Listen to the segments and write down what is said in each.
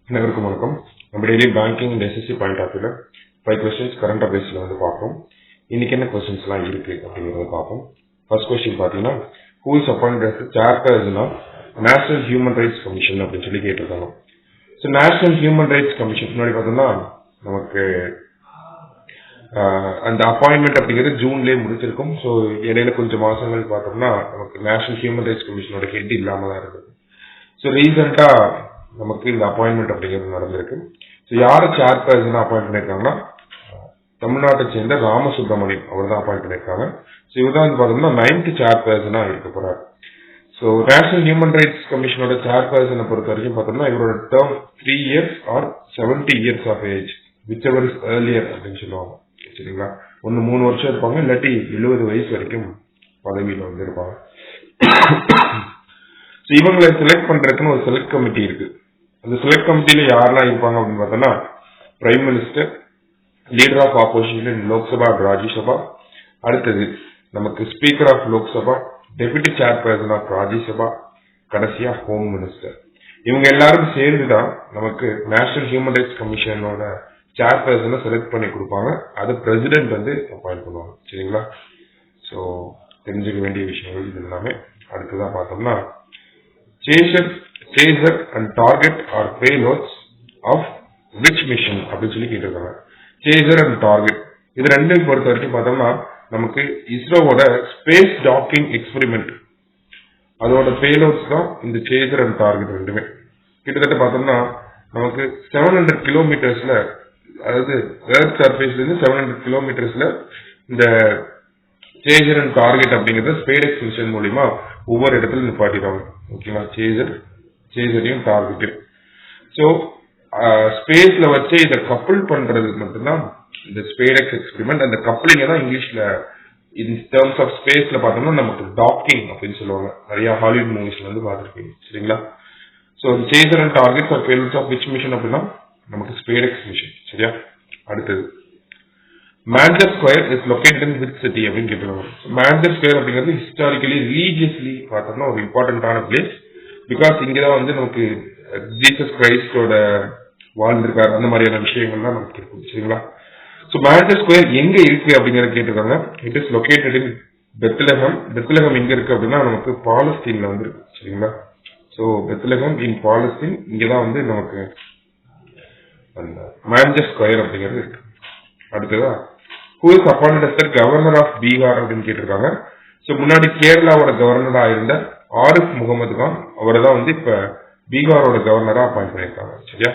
அனைவருக்கும் வணக்கம். நம்ம daily banking and SSC point of வியூல 5 கொஸ்டின்ஸ் கரண்ட் அஃபேர்ஸ்ல வந்து பார்ப்போம். இன்னைக்கு என்ன கொஸ்டின்ஸ் எல்லாம் இருக்கு அப்படிங்கறத பார்ப்போம். ஃபர்ஸ்ட் கொஸ்டின் பாத்தீங்கன்னா, who is appointed as chairperson of national human rights commission அப்படின்னு சொல்லி கேட்டிருக்காங்க. So national human rights commission முன்னாடி பார்த்தோம்னா நமக்கு அந்த அப்பாயின்மெண்ட் அப்படிங்கிறது ஜூன்லேயே முடிச்சிருக்கும். ஸோ இடையில கொஞ்சம் மாசங்கள் பார்த்தோம்னா நமக்கு நேஷனல் ஹியூமன் ரைட்ஸ் கமிஷனோட ஹெட் இல்லாம தான் இருக்குது. ஸோ ரீசெண்டா நமக்கு இந்த அப்பாயின்மெண்ட் அப்படிங்கிறது நடந்திருக்கு. ஸோ யாரை சேர்பர்சனா அப்பாயிண்ட் பண்ணியிருக்காங்கன்னா, தமிழ்நாட்டை சேர்ந்த ராமசுப்ரமணியம் அவர் தான் அப்பாயிண்ட் பண்ணியிருக்காங்க. ஸோ இவர் தான் வந்து பார்த்தோம்னா 9th சேர்பர்சனா இருக்க போறாரு. ஸோ நேஷனல் ஹியூமன் ரைட்ஸ் கமிஷனோட சேர்பர்சனை பொறுத்த வரைக்கும் பார்த்தோம்னா இவரோட term 3 years or 70 years of age, whichever is earlier அப்படின்னு சொல்லுவாங்க. சரிங்களா, 3 வருஷம் இருப்பாங்க, இல்லாட்டி 70 வயசு வரைக்கும் பதவியில் வந்து இருப்பாங்க. இவங்களை செலக்ட் பண்றதுக்குன்னு ஒரு செலக்ட் கமிட்டி இருக்கு. அந்த செலக்ட் கமிட்டியில யாரெல்லாம் இருப்பாங்க அப்படின்னு பார்த்தோம்னா, prime minister, leader of opposition இன் லோக்சபா ராஜ்யசபா, அடுத்தது நமக்கு speaker of Lok Sabha, deputy chairperson of Rajya Sabha, கடைசியா ஹோம் மினிஸ்டர். இவங்க எல்லாரும் சேர்ந்துதான் நமக்கு நேஷனல் ஹியூமன் ரைட்ஸ் கமிஷனோட சேர்பர்சனை செலக்ட் பண்ணி கொடுப்பாங்க. அது பிரசிடென்ட் வந்து அப்பாயிண்ட் பண்ணுவாங்க. சரிங்களா, ஸோ தெரிஞ்சுக்க வேண்டிய விஷயங்கள் இது எல்லாமே. அடுத்ததான் பார்த்தோம்னா, chaser and target are payloads of which mission அப்படின்னு சொல்லி கேட்டிருக்காங்க. chaser and target இது ரெண்டையும் பொறுத்த வரைக்கும் பார்த்தோம்னா நமக்கு இஸ்ரோவோட ஸ்பேஸ் டாக்கிங் எக்ஸ்பெரிமெண்ட் அதோட பேலோட்ஸ் தான் இந்த chaser and target ரெண்டுமே. கிட்டத்தட்ட பார்த்தோம்னா நமக்கு 700 கிலோமீட்டர்ஸ்ல, அதாவது எர்த் சர்ஃபேஸ்ல இருந்து 700 கிலோமீட்டர்ஸ்ல இந்த chaser and target அப்படிங்கறத ஸ்பேஸ் மிஷன் மூலியமா ஒவ்வொரு இடத்துல நிப்பாட்டிடுவாங்க. ஓகேங்களா, சேசரையும் டார்கெட். ஸோ ஸ்பேஸ்ல வச்சு இதை கப்பிள் பண்றது மட்டும்தான் இந்த ஸ்பேடெக்ஸ் எக்ஸ்பெரிமெண்ட். அந்த கப்ளிங்க தான் இங்கிலீஷ்ல இன் டேர்ம்ஸ் ஆஃப் ஸ்பேஸ்ல பார்த்தோம்னா நமக்கு டாக்கிங் அப்படின்னு சொல்லுவாங்க. நிறைய ஹாலிவுட் மூவிஸ்ல வந்து பார்த்துருக்கீங்க. சரிங்களா, so chaser and target are payloads of which mission அப்படின்னா நமக்கு ஸ்பேடெக்ஸ் மிஷன். சரியா, அடுத்தது Manchester square is located in which city அப்படின்னு கேட்டுருவாங்க. மான்செஸ்டர் ஸ்கொயர் அப்படிங்கிறது ஹிஸ்டாரிக்கலி ரிலீஜியஸ்லி பார்த்தோம்னா ஒரு இம்பார்ட்டன்டான பிளேஸ். பிகாஸ் இங்கதான் வந்து நமக்கு ஜீசஸ் கிரைஸ்டோட வாழ்ந்திருக்காரு, அந்த மாதிரியான விஷயங்கள்லாம் நமக்கு இருக்கும். சரிங்களா, ஸோ மான்செஸ்டர் ஸ்கொயர் எங்க இருக்கு அப்படிங்கறத கேட்டிருக்காங்க. It is located in Bethlehem. Bethlehem எங்க இருக்கு அப்படின்னா நமக்கு பாலஸ்தீன்ல வந்து இருக்கு. சரிங்களா, ஸோ பெத்லஹம் இன் பாலஸ்தீன், இங்கதான் வந்து நமக்கு அந்த மான்செஸ்டர் ஸ்கொயர் அப்படிங்கிறது இருக்கு. அடுத்ததா, who is appointed as the governor of Bihar அப்படின்னு கேட்டிருக்காங்க. ஸோ முன்னாடி கேரளாவோட கவர்னரா இருந்த ஆரிஃப் முகமது கான் அவரை தான் வந்து இப்ப பீகாரோட கவர்னரா அப்பாயிண்ட் பண்ணியிருக்காங்க. சரியா,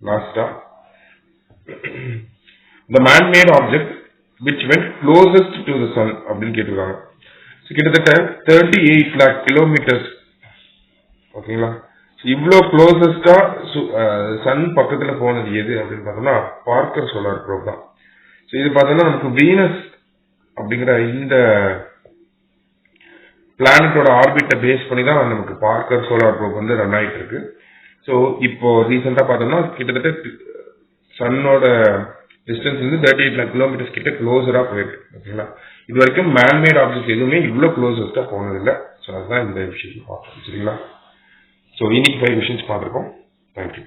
லாஸ்டா the man-made object which went closest to the sun அப்படின்னு கேட்டிருக்காங்க. கிட்டத்தட்ட 38 lakh கிலோமீட்டர்ஸ். ஓகேங்களா, இவ்வளோ க்ளோசஸ்டா சன் பக்கத்துல போனது எது அப்படின்னு பார்த்தோம்னா பார்க்கர் சோலார் ப்ரோப் தான். இது பார்த்தோம்னா நமக்கு வீனஸ் அப்படிங்கிற இந்த பிளானட்டோட ஆர்பிட்டை பேஸ் பண்ணி தான் நமக்கு பார்க்கர் சோலார் ப்ரோப் வந்து ரன் ஆயிட்டு இருக்கு. ஸோ இப்போ ரீசெண்டா பார்த்தோம்னா கிட்டத்தட்ட சன்னோட டிஸ்டன்ஸ் வந்து 38 lakh கிலோமீட்டர்ஸ் கிட்ட க்ளோசரா போயிருக்கு. ஓகேங்களா, இது வரைக்கும் மேன்மேட் ஆப்ஜெக்ட் எதுவுமே இவ்வளோ க்ளோசஸ்டா போனதில்லை. ஸோ அதுதான் இந்த விஷயம் பார்க்கணும். சரிங்களா, ஸோ இன்னைக்கு 5 விஷயம்ஸ் பார்த்துருக்கோம். தேங்க்யூ.